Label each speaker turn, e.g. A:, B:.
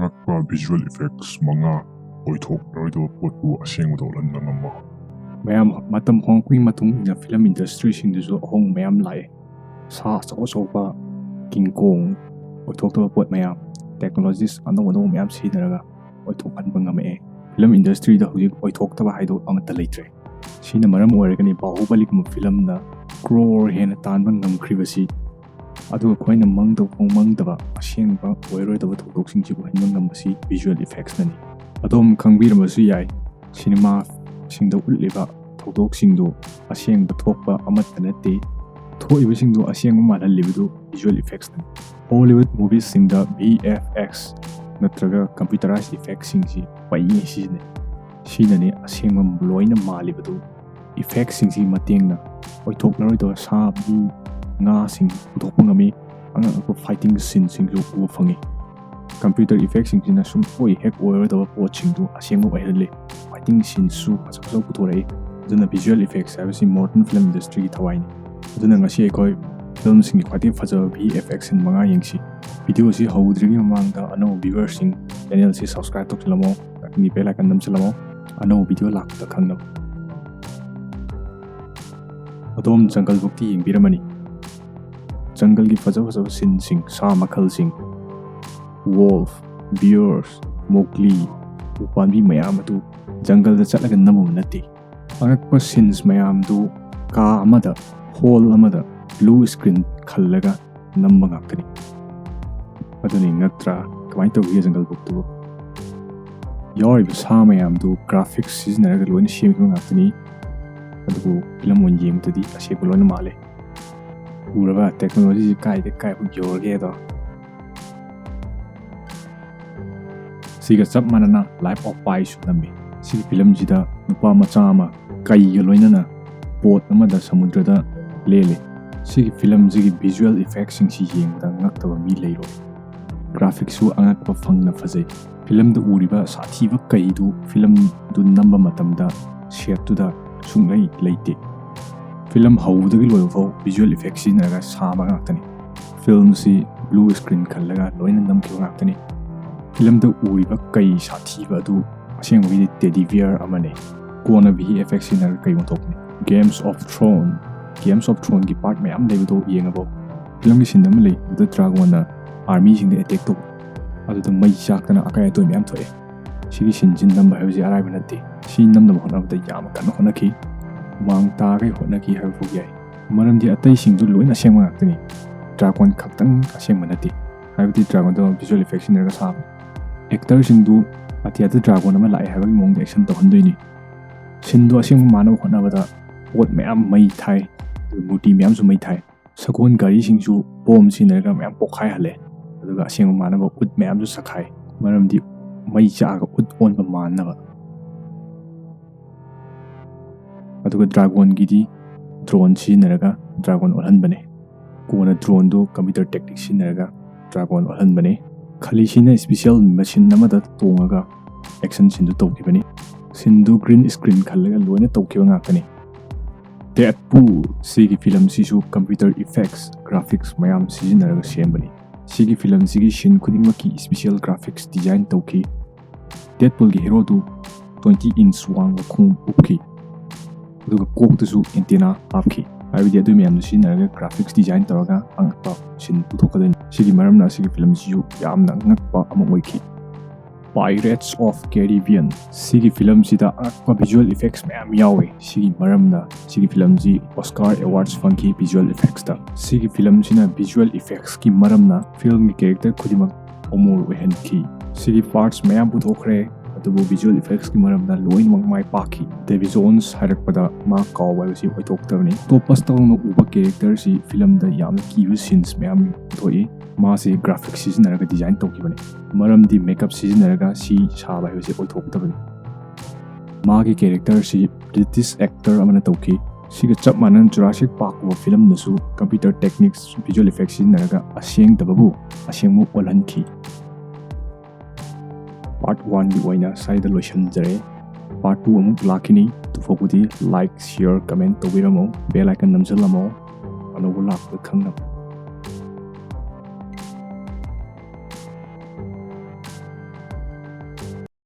A: ꯑꯉꯛꯄ ꯚꯤꯖꯨꯋꯦꯜ ꯏꯐꯦꯛꯠꯁ 5 ꯑꯣꯏꯊꯣꯛꯂꯔꯣꯏꯗꯕ ꯄꯣꯠꯄꯨ ꯑꯁꯦꯡꯕꯗ ꯑꯣꯜꯍꯟꯕ ꯉꯝꯕ
B: ꯃꯌꯥꯝ ꯃꯇꯝ ꯍꯣꯡꯂꯛꯄꯒꯤ ꯃꯇꯨꯡ ꯏꯟꯅ ꯐꯤꯂꯝ ꯏꯟꯗꯁꯇ꯭ꯔꯤꯁꯤꯡꯗꯁꯨ ꯑꯍꯣꯡꯕ ꯃꯌꯥꯝ ꯂꯥꯛꯑꯦ ꯁꯥ ꯑꯆꯧ-ꯑꯆꯧꯕ ꯀꯤꯡ ꯀꯣꯡ ꯑꯣꯏꯊꯣꯛꯇꯕ ꯄꯣꯠ ꯃꯌꯥꯝ ꯇꯦꯛꯅꯣꯂꯣꯖꯤꯁ ꯑꯅꯧ-ꯑꯅꯧꯕ ꯃꯌꯥꯝ ꯁꯤꯖꯤꯟꯅꯔꯒ ꯑꯣꯏꯊꯣꯛꯍꯟꯕ ꯉꯝꯃꯛꯑꯦ ꯐꯤꯂꯝ ꯏꯟꯗꯁꯇ꯭ꯔꯤꯗ ꯍꯧꯖꯤꯛ ꯑꯣꯏꯊꯣꯛꯇꯕ ꯍꯥꯏꯗꯣ ꯑꯃꯠꯇ ꯂꯩꯇ꯭ꯔꯦ ꯁꯤꯅ ꯃꯔꯝ ꯑꯣꯏꯔꯒꯅꯤ ꯕꯥꯍꯨꯕꯂꯤꯒꯨꯝꯕ ꯐꯤꯂꯝꯅ ꯀ꯭ꯔꯣꯔ ꯍꯦꯟꯅ ꯇꯥꯟꯕ ꯉꯝꯈ꯭ꯔꯤꯕꯁꯤ ꯑꯗꯨꯒ ꯑꯩꯈꯣꯏꯅ ꯃꯪꯗꯕ ꯑꯁꯦꯡꯕ ꯑꯣꯏꯔꯣꯏꯗꯕ ꯊꯧꯗꯣꯛꯁꯤꯡꯁꯤ ꯎꯍꯟꯕ ꯉꯝꯕꯁꯤ ꯚꯤꯖꯨꯋꯦꯜ ꯏꯐꯦꯛꯠꯁꯅꯅꯤ ꯑꯗꯣꯝ ꯈꯪꯕꯤꯔꯝꯕꯁꯨ ꯌꯥꯏ ꯁꯤꯅꯦꯃꯥꯁꯤꯡꯗ ꯎꯠꯂꯤꯕ ꯊꯧꯗꯣꯛꯁꯤꯡꯗꯨ ꯑꯁꯦꯡꯕ ꯊꯣꯛꯄ ꯑꯃꯠꯇ ꯅꯠꯇꯦ ꯊꯣꯛꯏꯕꯁꯤꯡꯗꯨ ꯑꯁꯦꯡꯕ ꯃꯥꯜꯍꯜꯂꯤꯕꯗꯨ ꯚꯤꯖꯨꯋꯦꯜ ꯏꯐꯦꯛꯠꯁꯅꯤ ꯍꯣꯂꯤꯋꯨꯗ ꯃꯨꯚꯤꯁꯁꯤꯡꯗ VFX ꯅꯠꯇ꯭ꯔꯒ ꯀꯝꯄ꯭ꯌꯨꯇꯔꯥꯏꯖ ꯏꯐꯦꯛꯠꯁꯤꯡꯁꯤ ꯄꯩꯉꯩ ꯁꯤꯖꯤꯟꯅꯩ ꯁꯤꯅꯅꯤ ꯑꯁꯦꯡꯕ ꯂꯣꯏꯅ ꯃꯥꯜꯂꯤꯕꯗꯨ ꯏꯐꯦꯛꯠꯁꯤꯡꯁꯤꯒꯤ ꯃꯇꯦꯡꯅ ꯑꯣꯏꯊꯣꯛꯂꯔꯣꯏꯗꯕ ꯁꯥ ꯃꯤ ꯉꯥꯁꯤꯡ ꯄꯨꯊꯣꯛꯄ ꯉꯝꯃꯤ ꯑꯉꯛꯄ ꯐꯥꯏꯇꯤꯡ ꯁꯤꯟꯁꯤꯡꯁꯨ ꯎꯕ ꯐꯪꯉꯤ ꯀꯝꯄ꯭ꯌꯨꯇꯔ ꯏꯐꯦꯛꯠꯁꯤꯡꯁꯤꯅ ꯁꯨꯡꯑꯣꯏ ꯍꯦꯛ ꯑꯣꯏꯔꯣꯏꯗꯕ ꯄꯣꯠꯁꯤꯡꯗꯨ ꯑꯁꯦꯡꯕ ꯑꯣꯏꯍꯜꯂꯤ ꯐꯥꯏꯇꯤꯡ ꯁꯤꯟꯁꯨ ꯐꯖ ꯄꯨꯊꯣꯔꯛꯏ ꯑꯗꯨꯅ ꯚꯤꯖꯨꯋꯦल ꯏꯐꯦꯛꯠꯁ ꯍꯥꯏꯕꯁꯤ ꯃꯣꯗꯔꯟ ꯐꯤꯂꯝ ꯏꯟꯗꯁꯇ꯭ꯔꯤꯒꯤ ꯊꯋꯥꯏꯅꯤ ꯑꯗꯨꯅ ꯉꯁꯤ ꯑꯩꯈꯣꯏ ꯐꯤꯂꯝꯁꯤꯡꯒꯤ ꯈ꯭ꯋꯥꯏꯗꯒꯤ ꯐꯖꯕ VFX ꯁꯤꯟ 5 ꯌꯦꯡꯁꯤ ꯚꯤꯗꯤꯑꯣ ꯑꯁꯤ ꯍꯧꯗ꯭ꯔꯤꯉꯩ ꯃꯃꯥꯡꯗ ꯑꯅꯧꯕ ꯚ꯭ꯌꯨꯋꯔꯁꯤꯡ ꯆꯦꯅꯦꯜ ꯑꯁꯤ ꯁꯕꯁꯀ꯭ꯔꯥꯏꯕ ꯇꯧꯁꯤꯜꯂꯝꯃꯣ ꯅꯥꯀꯟꯒꯤ ꯕꯦꯜ ꯑꯥꯏꯀꯟ ꯅꯝꯁꯤꯜꯂꯝꯃꯣ ꯑꯅꯧꯕ ꯚꯤꯗꯤꯑꯣ ꯂꯥꯛꯄꯗ ꯈꯪꯅꯕ ꯑꯗꯣꯝ ꯖꯪꯒꯜꯕꯨꯛꯇꯤ ꯌꯦꯡꯕꯤꯔꯝꯃꯅꯤ ꯖꯪꯒꯜꯒꯤ ꯐꯖꯕ ꯁꯤꯟꯁꯤꯡ ꯁꯥ ꯃꯈꯜꯁꯤꯡ ꯋꯣꯜꯐ ꯕꯤꯌꯔꯁ ꯃꯣꯒ꯭ꯂꯤ ꯎꯄꯥꯝꯕꯤ ꯃꯌꯥꯝ ꯑꯗꯨ ꯖꯪꯒꯜꯗ ꯆꯠꯂꯒ ꯅꯝꯃꯨꯕ ꯅꯠꯇꯦ ꯑꯉꯛꯄ ꯁꯤꯟꯁ ꯃꯌꯥꯝꯗꯨ ꯀꯥ ꯑꯃꯗ ꯍꯣꯜ ꯑꯃꯗ ꯕ꯭ꯂꯨ ꯁ꯭ꯀ꯭ꯔꯤꯟ ꯈꯜꯂꯒ ꯅꯝꯕ ꯉꯥꯛꯇꯅꯤ ꯑꯗꯨꯅꯤ ꯉꯛꯇ꯭ꯔꯥ ꯀꯃꯥꯏꯅ ꯇꯧꯒꯦ ꯖꯪꯒꯜꯕꯨꯛꯇꯨꯕꯨ ꯌꯥꯎꯔꯤꯕ ꯁꯥ ꯃꯌꯥꯝꯗꯨ ꯒ꯭ꯔꯥꯐꯤꯛꯁ ꯁꯤꯖꯤꯟꯅꯔꯒ ꯂꯣꯏꯅ ꯁꯦꯝꯈꯤꯕ ꯉꯥꯛꯇꯅꯤ ꯑꯗꯨꯕꯨ ꯐꯤꯂꯝ ꯑꯣꯏꯅ ꯌꯦꯡꯕꯗꯗꯤ ꯑꯁꯦꯡꯕ ꯂꯣꯏꯅ ꯃꯥꯜꯂꯦ ꯎꯔꯕ ꯇꯦꯛꯅꯣꯂꯣꯖꯤꯁꯤ ꯀꯥꯏꯐꯥꯎ ꯌꯧꯔꯒꯦꯗꯣ ꯁꯤꯒ ꯆꯞ ꯃꯥꯟꯅꯅ ꯂꯥꯏꯐ ꯑꯣꯐ ꯄꯥꯏꯁꯨ ꯅꯝꯃꯤ ꯁꯤꯒꯤ ꯐꯤꯂꯝꯁꯤꯗ ꯅꯨꯄꯥ ꯃꯆꯥ ꯑꯃ ꯀꯩꯒ ꯂꯣꯏꯅꯅ ꯕꯣꯠ ꯑꯃꯗ ꯁꯃꯨꯗ꯭ꯔꯗ ꯂꯦꯜꯂꯤ ꯁꯤꯒꯤ ꯐꯤꯂꯝꯁꯤꯒꯤ ꯚꯤꯖꯨꯋꯦꯜ ꯏꯐꯦꯛꯠꯁꯤꯡꯁꯤ ꯌꯦꯡꯕꯗ ꯉꯛꯇꯕ ꯃꯤ ꯂꯩꯔꯣꯏ ꯒ꯭ꯔꯥꯐꯤꯛꯁꯨ ꯑꯉꯛꯄ ꯐꯪꯅ ꯐꯖꯩ ꯐꯤꯂꯝꯗ ꯎꯔꯤꯕ ꯁꯥꯊꯤꯕ ꯀꯩꯗꯨ ꯐꯤꯂꯝꯗꯨ ꯅꯝꯕ ꯃꯇꯝꯗ ꯁꯦꯠꯇꯨꯗ ꯁꯨꯡꯂꯩ ꯂꯩꯇꯦ ꯐꯤꯂꯝ ꯍꯧꯕꯗꯒꯤ ꯂꯣꯏꯕꯐꯥꯎ ꯚꯤꯖꯨꯋꯦꯜ ꯏꯐꯦꯛꯠ ꯁꯤꯖꯤꯟꯅꯔꯒ ꯁꯥꯕ ꯉꯥꯛꯇꯅꯤ ꯐꯤꯂꯝꯁꯤ ꯕ꯭ꯂꯨ ꯁ꯭ꯀ꯭ꯔꯤꯟ ꯈꯜꯂꯒ ꯂꯣꯏꯅ ꯅꯝꯈꯤꯕ ꯉꯥꯛꯇꯅꯤ ꯐꯤꯂꯝꯗ ꯎꯔꯤꯕ ꯀꯩ ꯁꯥꯊꯤꯕ ꯑꯗꯨ ꯑꯁꯦꯡꯕꯒꯤꯗꯤ ꯇꯦꯗꯤ ꯕꯤꯌꯔ ꯑꯃꯅꯤ ꯀꯣꯟꯅ VFX ꯁꯤꯖꯤꯟꯅꯔꯒ ꯀꯩ ꯑꯣꯟꯊꯣꯛꯄꯅꯤ ꯒꯦꯝꯁ ꯑꯣꯐ ꯊ꯭ꯔꯣꯟꯒꯤ ꯄꯥꯔꯠ ꯃꯌꯥꯝ ꯂꯩꯕꯗꯣ ꯌꯦꯡꯉꯕꯣ ꯐꯤꯂꯝꯒꯤ ꯁꯤꯟ ꯑꯃ ꯂꯩ ꯑꯗꯨꯗ ꯗ꯭ꯔꯥꯒꯣꯟꯅ ꯑꯥꯔꯃꯤꯁꯤꯡꯗ ꯑꯦꯇꯦꯛ ꯇꯧꯕ ꯑꯗꯨꯗ ꯃꯩ ꯆꯥꯛꯇꯅ ꯑꯀꯥꯏ ꯑꯇꯣꯏ ꯃꯌꯥꯝ ꯊꯣꯛꯑꯦ ꯁꯤꯒꯤ ꯁꯤꯟꯁꯤ ꯅꯝꯕ ꯍꯥꯏꯕꯁꯤ ꯑꯔꯥꯏꯕ ꯅꯠꯇꯦ ꯁꯤ ꯅꯝꯅꯕ ꯍꯣꯠꯅꯕꯗ ꯌꯥꯝꯅ ꯀꯟꯅ ꯍꯣꯠꯅꯈꯤ ꯃꯥꯡ ꯇꯥꯈꯩ ꯍꯣꯠꯅꯈꯤ ꯍꯥꯏꯕꯐꯥꯎ ꯌꯥꯏ ꯃꯔꯝꯗꯤ ꯑꯇꯩꯁꯤꯡꯗꯨ ꯂꯣꯏꯅ ꯑꯁꯦꯡꯕ ꯉꯥꯛꯇꯅꯤ ꯗ꯭ꯔꯥꯒꯣꯟ ꯈꯛꯇꯪ ꯑꯁꯦꯡꯕ ꯅꯠꯇꯦ ꯍꯥꯏꯕꯗꯤ ꯗ꯭ꯔꯥꯒꯣꯟꯗꯣ ꯚꯤꯖꯨꯋꯦꯜ ꯏꯐꯦꯛꯠ ꯁꯤꯖꯤꯟꯅꯔꯒ ꯁꯥꯕꯅꯤ ꯑꯦꯛꯇꯔꯁꯤꯡꯗꯨ ꯑꯇꯤꯌꯥꯗ ꯗ꯭ꯔꯥꯒꯣꯟ ꯑꯃ ꯂꯥꯛꯑꯦ ꯍꯥꯏꯕꯒꯤ ꯃꯑꯣꯡꯗ ꯑꯦꯛꯁꯟ ꯇꯧꯍꯟꯗꯣꯏꯅꯤ ꯁꯤꯟꯗꯣ ꯑꯁꯦꯡꯕ ꯃꯥꯟꯅꯕ ꯍꯣꯠꯅꯕꯗ ꯄꯣꯠ ꯃꯌꯥꯝ ꯃꯩ ꯊꯥꯏ ꯃꯨꯔꯇꯤ ꯃꯌꯥꯝꯁꯨ ꯃꯩ ꯊꯥꯏ ꯁꯒꯣꯜ ꯒꯥꯔꯤꯁꯤꯡꯁꯨ ꯕꯣꯝ ꯁꯤꯖꯤꯟꯅꯔꯒ ꯃꯌꯥꯝ ꯄꯣꯛꯈꯥꯏꯍꯜꯂꯦ ꯑꯗꯨꯒ ꯑꯁꯦꯡꯕ ꯃꯥꯟꯅꯕ ꯎꯠ ꯃꯌꯥꯝꯁꯨ ꯁꯛꯈꯥꯏ ꯃꯔꯝꯗꯤ ꯃꯩ ꯆꯥꯛꯑꯒ ꯎꯠ ꯑꯣꯟꯕ ꯃꯥꯟꯅꯕ ꯑꯗꯨꯒ ꯗ꯭ꯔꯥꯒꯣꯟꯒꯤꯗꯤ ꯗ꯭ꯔꯣꯟ ꯁꯤꯖꯤꯟꯅꯔꯒ ꯗ꯭ꯔꯥꯒꯣꯟ ꯑꯣꯜꯍꯟꯕꯅꯦ ꯀꯣꯟꯅ ꯗ꯭ꯔꯣꯟꯗꯨ ꯀꯝꯄ꯭ꯌꯨꯇꯔ ꯇꯦꯛꯅꯤꯛ ꯁꯤꯖꯤꯟꯅꯔꯒ ꯗ꯭ꯔꯥꯒꯣꯟ ꯑꯣꯜꯍꯟꯕꯅꯦ ꯈꯜꯂꯤꯁꯤꯅ ꯁ꯭ꯄꯤꯁꯤꯌꯦꯜ ꯃꯦꯁꯤꯟ ꯑꯃꯗ ꯇꯣꯡꯉꯒ ꯑꯦꯛꯁꯟ ꯁꯤꯟꯗꯨ ꯇꯧꯈꯤꯕꯅꯤ ꯁꯤꯟꯗꯨ ꯒ꯭ꯔꯤꯟ ꯁ꯭ꯀ꯭ꯔꯤꯟ ꯈꯜꯂꯒ ꯂꯣꯏꯅ ꯇꯧꯈꯤꯕ ꯉꯥꯛꯇꯅꯤ ꯗꯦꯗꯄꯨꯜ ꯁꯤꯒꯤ ꯐꯤꯂꯝꯁꯤꯁꯨ ꯀꯝꯄ꯭ꯌꯨꯇꯔ ꯏꯐꯦꯛꯠꯁ ꯒ꯭ꯔꯥꯐꯤꯛꯁ ꯃꯌꯥꯝ ꯁꯤꯖꯤꯟꯅꯔꯒ ꯁꯦꯝꯕꯅꯤ ꯁꯤꯒꯤ ꯐꯤꯂꯝꯁꯤꯒꯤ ꯁꯤꯟ ꯈꯨꯗꯤꯡꯃꯛꯀꯤ ꯁ꯭ꯄꯤꯁꯤꯌꯦꯜ ꯒ꯭ꯔꯥꯐꯤꯛꯁ ꯗꯤꯖꯥꯏꯟ ꯇꯧꯈꯤ ꯗꯦꯗꯄꯨꯜꯒꯤ ꯍꯦꯔꯣꯗꯨ 20 ꯏꯟꯆ ꯋꯥꯡꯕ ꯈꯣꯡꯎꯞ ꯎꯞꯈꯤ ꯑꯗꯨꯒ ꯀꯣꯛꯇꯁꯨ ꯑꯦꯟꯇꯦꯅꯥ ꯍꯥꯞꯈꯤ ꯍꯥꯏꯕꯗꯤ ꯑꯗꯨ ꯃꯌꯥꯝꯗꯨ ꯁꯤꯖꯤꯟꯅꯔꯒ ꯒ꯭ꯔꯥꯐꯤꯛꯁ ꯗꯤꯖꯥꯏꯟ ꯇꯧꯔꯒ ꯑꯉꯛꯄ ꯁꯤꯟ ꯄꯨꯊꯣꯛꯀꯗꯣꯏꯅꯤ ꯁꯤꯒꯤ ꯃꯔꯝꯅ ꯑꯁꯤꯒꯤ ꯐꯤꯂꯝꯁꯤꯁꯨ ꯌꯥꯝꯅ ꯉꯛꯄ ꯑꯃ ꯑꯣꯏꯈꯤ ꯄꯥꯏꯔꯦꯠꯁ ꯑꯣꯐ ꯀꯦꯔꯤꯕꯤꯌꯟ ꯁꯤꯒꯤ ꯐꯤꯂꯝꯁꯤꯗ ꯑꯉꯛꯄ ꯚꯤꯖꯨꯋꯦꯜ ꯏꯐꯦꯛꯠꯁ ꯃꯌꯥꯝ ꯌꯥꯎꯋꯤ ꯁꯤꯒꯤ ꯃꯔꯝꯅ ꯁꯤꯒꯤ ꯐꯤꯂꯝꯁꯤ ꯑꯣꯁꯀꯥꯔ ꯑꯦꯋꯥꯔꯗꯁ ꯐꯪꯈꯤ ꯚꯤꯖꯨꯋꯦꯜ ꯏꯐꯦꯛꯠꯁꯇ ꯁꯤꯒꯤ ꯐꯤꯂꯝꯁꯤꯅ ꯚꯤꯖꯨꯋꯦꯜ ꯏꯐꯦꯛꯠꯁꯀꯤ ꯃꯔꯝꯅ ꯐꯤꯂꯝꯒꯤ ꯀꯦꯔꯦꯛꯇꯔ ꯈꯨꯗꯤꯡꯃꯛ ꯑꯃꯣꯔ ꯑꯣꯏꯍꯟꯈꯤ ꯁꯤꯒꯤ ꯄꯥꯔꯠꯁ ꯃꯌꯥꯝ ꯄꯨꯊꯣꯛꯈ꯭ꯔꯦ ꯑꯗꯨꯕꯨ ꯚꯤꯖꯨꯋꯦꯜ ꯏꯐꯦꯛꯠꯁꯀꯤ ꯃꯔꯝꯗ ꯂꯣꯏꯅꯃꯛ ꯃꯥꯏ ꯄꯥꯛꯈꯤ ꯗꯦꯕꯤ ꯖꯣꯟꯁ ꯍꯥꯏꯔꯛꯄꯗ ꯃꯥ ꯀꯥꯎꯕ ꯍꯥꯏꯕꯁꯤ ꯑꯣꯏꯊꯣꯛꯇꯕꯅꯤ ꯑꯇꯣꯞꯄ ꯇꯧꯅ ꯎꯕ ꯀꯦꯔꯦꯛꯇꯔꯁꯤ ꯐꯤꯂꯝꯗ ꯌꯥꯝꯅ ꯀꯤꯕ ꯁꯤꯟꯁ ꯃꯌꯥꯝ ꯄꯨꯊꯣꯛꯏ ꯃꯥꯁꯤ ꯒ꯭ꯔꯥꯐꯤꯛꯁ ꯁꯤꯖꯤꯟꯅꯔꯒ ꯗꯤꯖꯥꯏꯟ ꯇꯧꯈꯤꯕꯅꯤ ꯃꯔꯝꯗꯤ ꯃꯦꯀꯞ ꯁꯤꯖꯤꯟꯅꯔꯒ ꯁꯤ ꯁꯥꯕ ꯍꯥꯏꯕꯁꯤ ꯑꯣꯏꯊꯣꯛꯇꯕꯅꯤ ꯃꯥꯒꯤ ꯀꯦꯔꯦꯛꯇꯔꯁꯤ ꯕ꯭ꯔꯤꯇꯤꯁ ꯑꯦꯛꯇꯔ ꯑꯃꯅ ꯇꯧꯈꯤ ꯁꯤꯒ ꯆꯞ ꯃꯥꯟꯅꯅ ꯖꯨꯔꯥꯁꯤꯛ ꯄꯥꯔꯛꯀꯨꯝꯕ ꯐꯤꯂꯝꯗꯁꯨ ꯀꯝꯄ꯭ꯌꯨꯇꯔ ꯇꯦꯛꯅꯤꯛꯁ ꯚꯤꯖꯨꯋꯦꯜ ꯏꯐꯦꯛꯠ ꯁꯤꯖꯤꯟꯅꯔꯒ ꯑꯁꯦꯡꯗꯕꯕꯨ ꯑꯁꯦꯡꯕ ꯑꯣꯜꯍꯟꯈꯤ ꯄꯥꯔꯠ 1ꯒꯤ ꯑꯣꯏꯅ ꯁ꯭ꯋꯥꯏꯗ ꯂꯣꯏꯁꯤꯟꯖꯔꯦ ꯄꯥꯔꯠ 2 ꯑꯃꯨꯛ ꯂꯥꯛꯈꯤꯅꯤ ꯑꯗꯨꯐꯥꯎꯕꯗꯤ ꯂꯥꯏꯛ ꯁꯤꯌꯔ ꯀꯃꯦꯟ ꯇꯧꯕꯤꯔꯝꯃꯣ ꯕꯦꯜ ꯑꯥꯏꯀꯟ ꯅꯝꯁꯤꯜꯂꯝꯃꯣ ꯑꯅꯧꯕ ꯂꯥꯛꯄꯗ ꯈꯪꯅꯕ